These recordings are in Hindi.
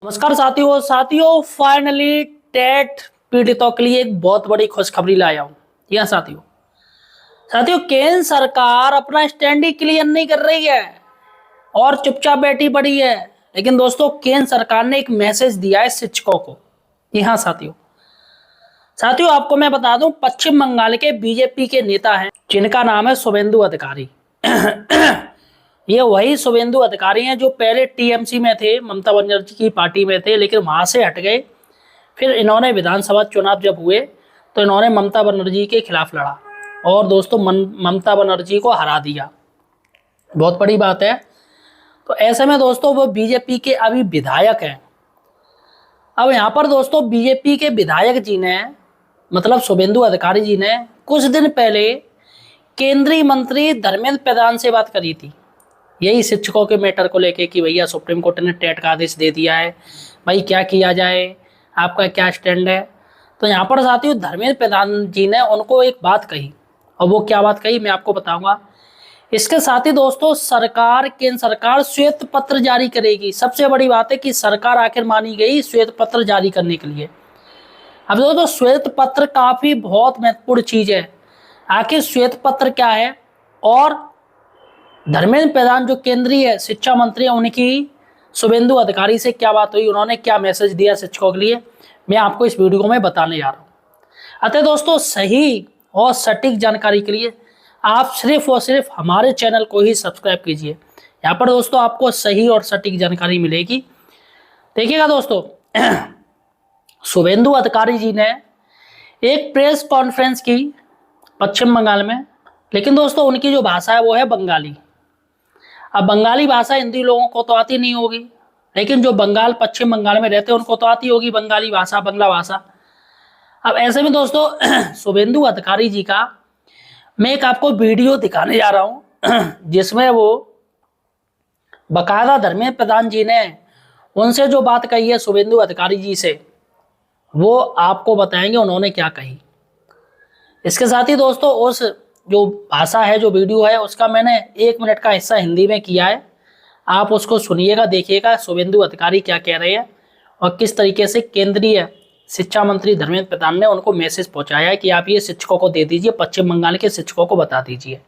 नमस्कार साथियों फाइनली टेट पीड़ितों के लिए एक बहुत बड़ी खुशखबरी लाया हूं। यह साथियों केंद्र सरकार अपना स्टैंड ही क्लियर नहीं कर रही है और चुपचाप बैठी पड़ी है। लेकिन दोस्तों केंद्र सरकार ने एक मैसेज दिया है शिक्षकों को। यहाँ साथियों आपको मैं बता दूं, पश्चिम बंगाल के बीजेपी के नेता हैं जिनका नाम है शुभेंदु अधिकारी। ये वही शुभेंदु अधिकारी हैं जो पहले टीएमसी में थे, ममता बनर्जी की पार्टी में थे, लेकिन वहां से हट गए। फिर इन्होंने विधानसभा चुनाव जब हुए तो इन्होंने ममता बनर्जी के खिलाफ लड़ा और दोस्तों ममता बनर्जी को हरा दिया। बहुत बड़ी बात है। तो ऐसे में दोस्तों वो बीजेपी के अभी विधायक हैं। अब यहाँ पर दोस्तों बीजेपी के विधायक जी ने, मतलब शुभेंदु अधिकारी जी ने कुछ दिन पहले केंद्रीय मंत्री धर्मेंद्र प्रधान से बात करी थी, यही शिक्षकों के मैटर को लेके कि भैया सुप्रीम कोर्ट ने टेट का आदेश दे दिया है, भाई क्या किया जाए, आपका क्या स्टैंड है। तो यहाँ पर साथियों धर्मेंद्र प्रधान जी ने उनको एक बात कही, और वो क्या बात कही मैं आपको बताऊंगा। इसके साथ ही दोस्तों केंद्र सरकार श्वेत पत्र जारी करेगी। सबसे बड़ी बात है कि सरकार आखिर मानी गई श्वेत पत्र जारी करने के लिए। अब दोस्तों श्वेत पत्र काफी बहुत महत्वपूर्ण चीज है। आखिर श्वेत पत्र क्या है और धर्मेंद्र प्रधान जो केंद्रीय शिक्षा मंत्री है उनकी शुभेंदु अधिकारी से क्या बात हुई, उन्होंने क्या मैसेज दिया शिक्षकों के लिए, मैं आपको इस वीडियो में बताने जा रहा हूँ। अतः दोस्तों सही और सटीक जानकारी के लिए आप सिर्फ और सिर्फ हमारे चैनल को ही सब्सक्राइब कीजिए। यहाँ पर दोस्तों आपको सही और सटीक जानकारी मिलेगी। देखिएगा दोस्तों, शुभेंदु अधिकारी जी ने एक प्रेस कॉन्फ्रेंस की पश्चिम बंगाल में, लेकिन दोस्तों उनकी जो भाषा है वो है बंगाली। अब बंगाली भाषा हिंदी लोगों को तो आती नहीं होगी, लेकिन जो पश्चिम बंगाल में रहते हैं उनको तो आती होगी बंगाली भाषा, बंगला भाषा। अब ऐसे में दोस्तों शुभेंदु अधिकारी जी का मैं एक आपको वीडियो दिखाने जा रहा हूं, जिसमें वो बकायदा धर्मेंद्र प्रधान जी ने उनसे जो बात कही है शुभेंदु अधिकारी जी से, वो आपको बताएंगे उन्होंने क्या कही। इसके साथ ही दोस्तों उस जो भाषा है, जो वीडियो है, उसका मैंने 1 मिनट का हिस्सा हिंदी में किया है। आप उसको सुनिएगा, देखिएगा शुभेंदु अधिकारी क्या कह रहे हैं और किस तरीके से केंद्रीय शिक्षा मंत्री धर्मेंद्र प्रधान ने उनको मैसेज पहुंचाया है कि आप ये शिक्षकों को दे दीजिए, पश्चिम बंगाल के शिक्षकों को बता दीजिए।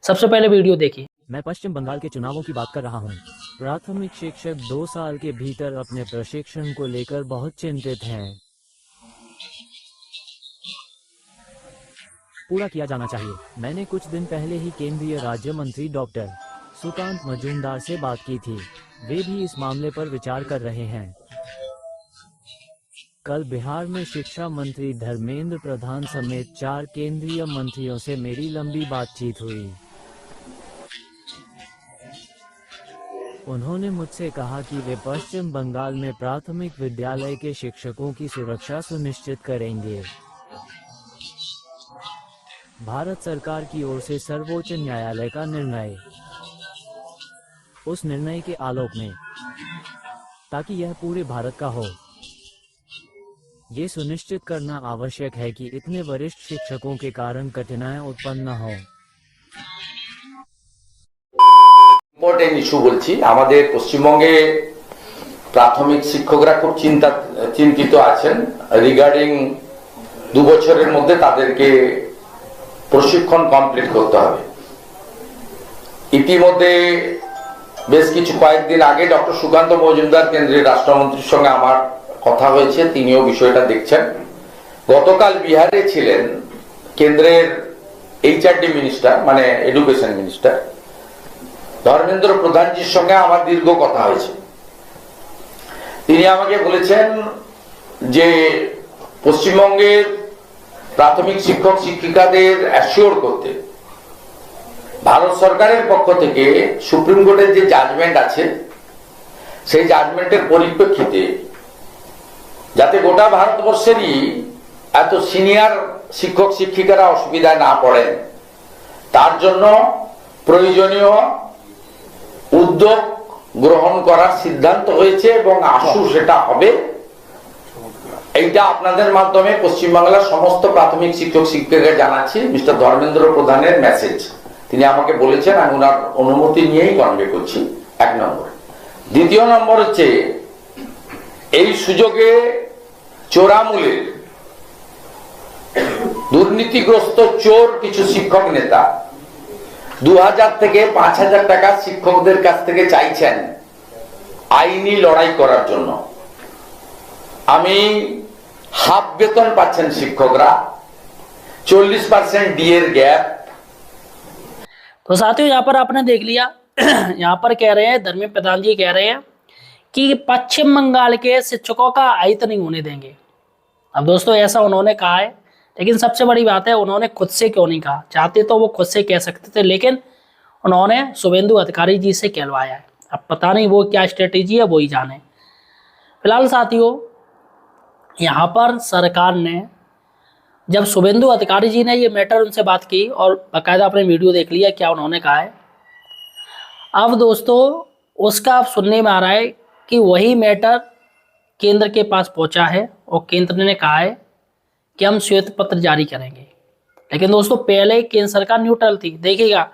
सबसे पहले वीडियो देखिए। मैं पश्चिम बंगाल के चुनावों की बात कर रहा हूँ। प्राथमिक शिक्षक 2 साल के भीतर अपने प्रशिक्षण को लेकर बहुत चिंतित हैं। पूरा किया जाना चाहिए। मैंने कुछ दिन पहले ही केंद्रीय राज्य मंत्री डॉक्टर सुकांत मजूमदार से बात की थी। वे भी इस मामले पर विचार कर रहे हैं। कल बिहार में शिक्षा मंत्री धर्मेंद्र प्रधान समेत 4 केंद्रीय मंत्रियों से मेरी लंबी बातचीत हुई। उन्होंने मुझसे कहा कि वे पश्चिम बंगाल में प्राथमिक विद्यालय के शिक्षकों की सुरक्षा सुनिश्चित करेंगे। भारत सरकार की ओर से सर्वोच्च न्यायालय का निर्णय, उस निर्णय के आलोक में, ताकि यह पूरे भारत का हो, ये सुनिश्चित करना आवश्यक है कि इतने वरिष्ठ शिक्षकों के कारण कठिनाइयां उत्पन्न न हो। इम्पोर्टेंट इश्यू বলছি, আমাদের পশ্চিমবঙ্গে প্রাথমিক শিক্ষকরা খুব চিন্তিত আছেন রিগার্ডিং 2 বছরের মধ্যে তাদেরকে প্রশিক্ষণ কমপ্লিট করতে হবে। ইতিমধ্যে বেশ কিছু কয়েকদিন আগে ডক্টর সুকান্ত মজুমদার কেন্দ্রীয় রাষ্ট্রমন্ত্রীর সঙ্গে আমার কথা হয়েছে, তিনিও বিষয়টা দেখছেন। গতকাল বিহারে ছিলেন কেন্দ্রের এইচআরডি মিনিস্টার, মানে এডুকেশন মিনিস্টার ধর্মেন্দ্র প্রধানজির সঙ্গে আমার দীর্ঘ কথা হয়েছে। তিনি আমাকে বলেছেন যে পশ্চিমবঙ্গের প্রাথমিক শিক্ষক শিক্ষিকাদের অ্যাসিওর করতে ভারত সরকারের পক্ষ থেকে সুপ্রিম কোর্টের যে জাজমেন্ট আছে সেই জাজমেন্টের পরিপ্রেক্ষিতে যাতে গোটা ভারতবর্ষেরই এত সিনিয়র শিক্ষক শিক্ষিকারা অসুবিধায় না পড়েন, তার জন্য প্রয়োজনীয় উদ্যোগ গ্রহণ করার সিদ্ধান্ত হয়েছে এবং আশু সেটা হবে। এইটা আপনাদের মাধ্যমে পশ্চিমবাংলার সমস্ত প্রাথমিক শিক্ষক শিক্ষিকাকে জানাচ্ছি। মিস্টার ধর্মেন্দ্র প্রধানের মেসেজ তিনি আমাকে বলেছেন, আমি ওনার অনুমতি নিয়েই কনভে করছি। 1 নম্বর। দ্বিতীয় নম্বর হচ্ছে সুযোগে চোরামূলের দুর্নীতিগ্রস্ত চোর কিছু শিক্ষক নেতা 2000 থেকে 5000 টাকা শিক্ষকদের কাছ থেকে চাইছেন আইনি লড়াই করার জন্য। আমি হাফ বেতন পাচ্ছেন শিক্ষকরা, 40% डीएर गैप। तो साथियों यहाँ पर आपने देख लिया यहाँ पर कह रहे हैं धर्मेंद्र प्रधान जी कह रहे हैं कि पश्चिम बंगाल के शिक्षकों का अहित नहीं होने देंगे। अब दोस्तों ऐसा उन्होंने कहा है, लेकिन सबसे बड़ी बात है उन्होंने खुद से क्यों नहीं कहा। चाहते तो वो खुद से कह सकते थे, लेकिन उन्होंने शुभेंदु अधिकारी जी से कहलवाया है। अब पता नहीं वो क्या स्ट्रेटेजी है, वो ही जाने। फिलहाल साथियों यहाँ पर सरकार ने जब शुभेंदु अधिकारी जी ने ये मैटर उनसे बात की और बाकायदा अपने वीडियो देख लिया क्या उन्होंने कहा है, अब दोस्तों उसका अब सुनने में आ रहा है कि वही मैटर केंद्र के पास पहुंचा है और केंद्र ने कहा है कि हम श्वेत पत्र जारी करेंगे। लेकिन दोस्तों पहले केंद्र सरकार न्यूट्रल थी। देखिएगा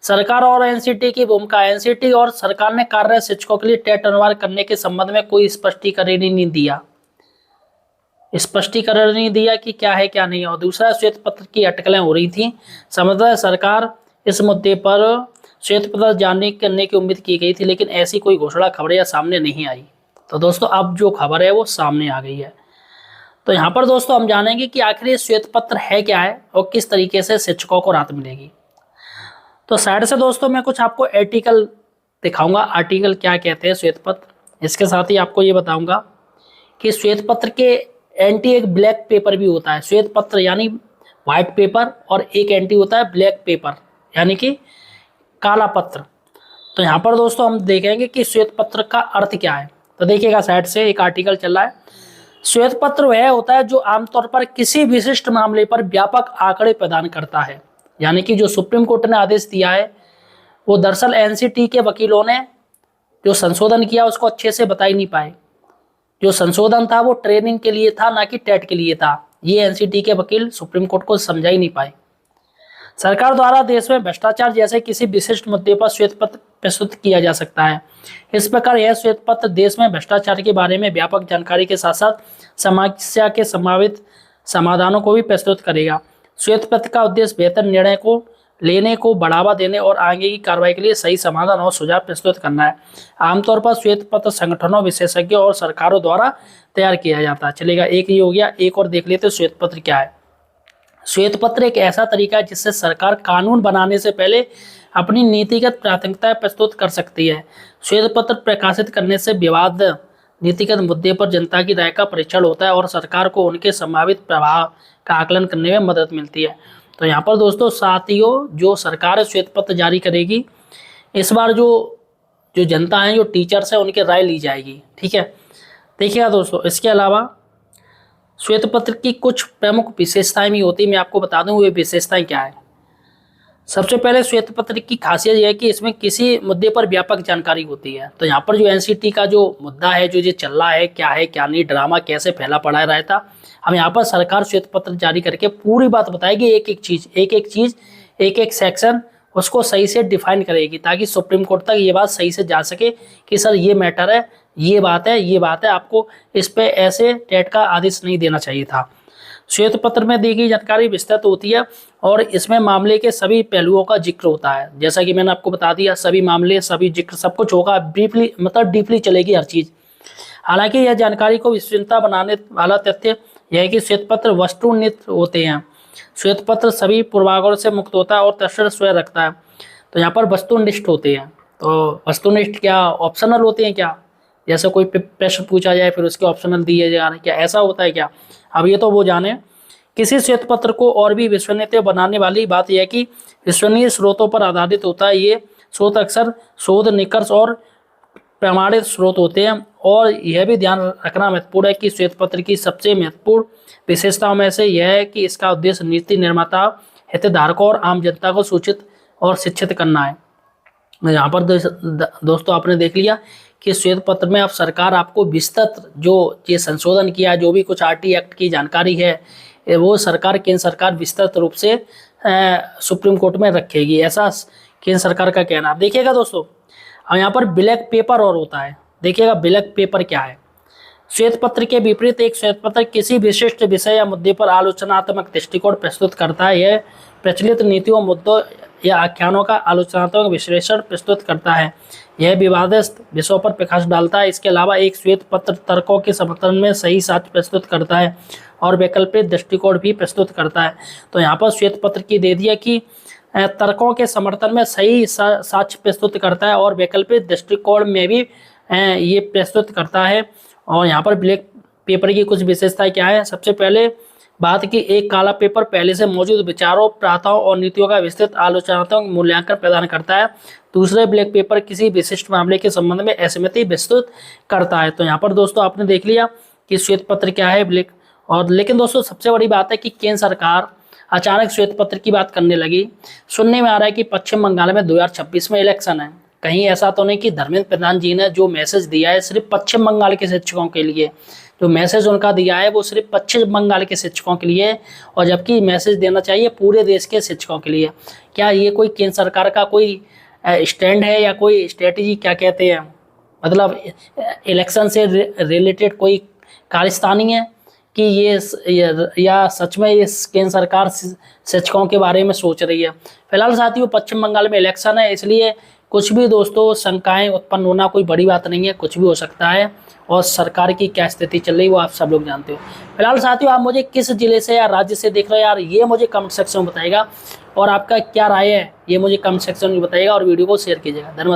सरकार और एनसीटी की भूमिका, एनसीटी और सरकार ने कार्यरत शिक्षकों के लिए टेट अनिवार्य करने के संबंध में कोई स्पष्टीकरण नहीं दिया कि क्या है क्या नहीं है। और दूसरा श्वेत पत्र की अटकलें हो रही थी। समझदार सरकार इस मुद्दे पर श्वेत पत्र जारी करने की उम्मीद की गई थी, लेकिन ऐसी कोई घोषणा खबर या सामने नहीं आई। तो दोस्तों अब जो खबर है वो सामने आ गई है। तो यहाँ पर दोस्तों हम जानेंगे कि आखिर ये श्वेत पत्र है क्या है और किस तरीके से शिक्षकों को राहत मिलेगी। तो साइड से दोस्तों मैं कुछ आपको आर्टिकल दिखाऊंगा, आर्टिकल क्या कहते हैं श्वेत पत्र। इसके साथ ही आपको ये बताऊंगा कि श्वेत पत्र के एंटी एक ब्लैक पेपर भी होता है। श्वेत पत्र यानी व्हाइट पेपर और एक एंटी होता है ब्लैक पेपर यानी कि काला पत्र। तो यहाँ पर दोस्तों हम देखेंगे कि श्वेत पत्र का अर्थ क्या है। तो देखिएगा साइड से एक आर्टिकल चल रहा है। श्वेत पत्र वह होता है जो आमतौर पर किसी विशिष्ट मामले पर व्यापक आंकड़े प्रदान करता है। यानी कि जो सुप्रीम कोर्ट ने आदेश दिया है वो दरअसल एनसीटी के वकीलों ने जो संशोधन किया उसको अच्छे से बता ही नहीं पाए। जो संशोधन था वो ट्रेनिंग के लिए था, ना कि टेट के लिए था। ये एनसीटी के वकील सुप्रीम कोर्ट को समझा ही नहीं पाए। सरकार द्वारा देश में भ्रष्टाचार जैसे किसी विशिष्ट मुद्दे पर श्वेत पत्र प्रस्तुत किया जा सकता है। इस प्रकार यह श्वेत पत्र देश में भ्रष्टाचार के बारे में व्यापक जानकारी के साथ साथ समस्या के संभावित समाधानों को भी प्रस्तुत करेगा। श्वेत पत्र का उद्देश्य बेहतर निर्णय को लेने को बढ़ावा देने और आगे की कार्रवाई के लिए सही समाधान और सुझाव प्रस्तुत करना है। आमतौर पर श्वेत पत्र संगठनों, विशेषज्ञों और सरकारों द्वारा तैयार किया जाता है। चलेगा, एक ये हो गया। एक और देख लेते श्वेत पत्र क्या है। श्वेत पत्र एक ऐसा तरीका है जिससे सरकार कानून बनाने से पहले अपनी नीतिगत प्राथमिकताएं प्रस्तुत कर सकती है। श्वेत पत्र प्रकाशित करने से विवाद नीतिगत मुद्दे पर जनता की राय का परीक्षण होता है और सरकार को उनके संभावित प्रभाव का आकलन करने में मदद मिलती है। तो यहाँ पर दोस्तों साथियों जो सरकार श्वेत पत्र जारी करेगी, इस बार जो जनता है, जो टीचर्स है, उनकी राय ली जाएगी। ठीक है, देखिएगा दोस्तों इसके अलावा श्वेत पत्र की कुछ प्रमुख विशेषताएं भी होती है। मैं आपको बता दूं वे विशेषताएं क्या है। सबसे पहले श्वेत पत्र की खासियत यह है कि इसमें किसी मुद्दे पर व्यापक जानकारी होती है। तो यहाँ पर जो एनसीटी का जो मुद्दा है, जो ये चल रहा है क्या नहीं, ड्रामा कैसे फैला पड़ा रहता, हम यहाँ पर सरकार श्वेत पत्र जारी करके पूरी बात बताएगी। एक एक सेक्शन उसको सही से डिफाइन करेगी ताकि सुप्रीम कोर्ट तक ये बात सही से जा सके कि सर ये मैटर है, ये बात है, आपको इस पे ऐसे टेट का आदेश नहीं देना चाहिए था। श्वेत पत्र में दी गई जानकारी विस्तृत होती है और इसमें मामले के सभी पहलुओं का जिक्र होता है। जैसा कि मैंने आपको बता दिया, सभी मामले, सभी जिक्र, सब कुछ होगा। ब्रीफली मतलब डीपली चलेगी हर चीज़। हालांकि यह जानकारी को विश्वसनीयता बनाने वाला तथ्य यह है कि श्वेत पत्र वस्तुनिष्ठ होते हैं। श्वेत पत्र सभी पूर्वाग्रह से मुक्त होता है और तथ्य स्वयं रखता है। तो यहाँ पर वस्तुनिष्ठ होते हैं। तो वस्तुनिष्ठ क्या ऑप्शनल होते हैं क्या? जैसे कोई प्रश्न पूछा जाए फिर उसके ऑप्शनल दिए जा रहे हैं क्या, ऐसा होता है क्या? अब ये तो वो जाने। किसी श्वेत पत्र को और भी विश्वसनीय बनाने वाली बात यह है कि विश्वसनीय स्रोतों पर आधारित होता है। ये स्रोत अक्सर शोध निष्कर्ष और प्रमाणित स्रोत होते हैं। और यह भी ध्यान रखना महत्वपूर्ण है कि श्वेत पत्र की सबसे महत्वपूर्ण विशेषताओं में से यह है कि इसका उद्देश्य नीति निर्माता, हितधारकों और आम जनता को सूचित और शिक्षित करना है। यहाँ पर दोस्तों आपने देख लिया कि श्वेत पत्र में अब सरकार आपको विस्तृत जो ये संशोधन किया, जो भी कुछ आरटी एक्ट की जानकारी है, वो सरकार, केंद्र सरकार विस्तृत रूप से सुप्रीम कोर्ट में रखेगी, ऐसा केंद्र सरकार का कहना। देखिएगा दोस्तों, अब यहाँ पर ब्लैक पेपर और होता है। देखिएगा ब्लैक पेपर क्या है। श्वेत पत्र के विपरीत एक श्वेत पत्र किसी विशिष्ट विषय या मुद्दे पर आलोचनात्मक दृष्टिकोण प्रस्तुत करता है। यह प्रचलित नीतियों, मुद्दों या आख्यानों का आलोचनात्मक विश्लेषण प्रस्तुत करता है। यह विवादित विषयों पर प्रकाश डालता है। इसके अलावा एक श्वेत पत्र तर्कों के समर्थन में सही साक्ष्य प्रस्तुत करता है और वैकल्पिक दृष्टिकोण भी प्रस्तुत करता है। तो यहाँ पर श्वेत पत्र की दे दिया कि तर्कों के समर्थन में सही साक्ष्य प्रस्तुत करता है और वैकल्पिक दृष्टिकोण में भी ये प्रस्तुत करता है। और यहाँ पर ब्लैक पेपर की कुछ विशेषताएं क्या है। सबसे पहले बात की, एक काला पेपर पहले से मौजूद विचारों, प्रथाओं और नीतियों का विस्तृत आलोचनात्मक मूल्यांकन प्रदान करता है। दूसरे, ब्लैक पेपर किसी विशिष्ट मामले के संबंध में असहमति विस्तृत करता है। तो यहाँ पर दोस्तों आपने देख लिया कि श्वेत पत्र क्या है, ब्लैक। और लेकिन दोस्तों सबसे बड़ी बात है कि केंद्र सरकार अचानक श्वेत पत्र की बात करने लगी। सुनने में आ रहा है कि पश्चिम बंगाल में 2026 में इलेक्शन है। कहीं ऐसा तो नहीं कि धर्मेंद्र प्रधान जी ने जो मैसेज दिया है सिर्फ पश्चिम बंगाल के शिक्षकों के लिए, जो मैसेज उनका दिया है वो सिर्फ पश्चिम बंगाल के शिक्षकों के लिए, और जबकि मैसेज देना चाहिए पूरे देश के शिक्षकों के लिए। क्या ये कोई केंद्र सरकार का कोई स्टैंड है या कोई स्ट्रेटेजी, क्या कहते हैं, मतलब इलेक्शन से रिलेटेड कोई खालिस्तानी है कि ये या सच में ये केंद्र सरकार शिक्षकों के बारे में सोच रही है। फिलहाल साथियों पश्चिम बंगाल में इलेक्शन है, इसलिए कुछ भी दोस्तों शंकाएं उत्पन्न होना कोई बड़ी बात नहीं है, कुछ भी हो सकता है। और सरकार की क्या स्थिति चल रही है वो आप सब लोग जानते हो। फिलहाल साथियों आप मुझे किस जिले से या राज्य से देख रहे हो यार, ये मुझे कमेंट सेक्शन में बताइएगा, और आपका क्या राय है ये मुझे कमेंट सेक्शन में बताइएगा, और वीडियो को शेयर कीजिएगा। धन्यवाद।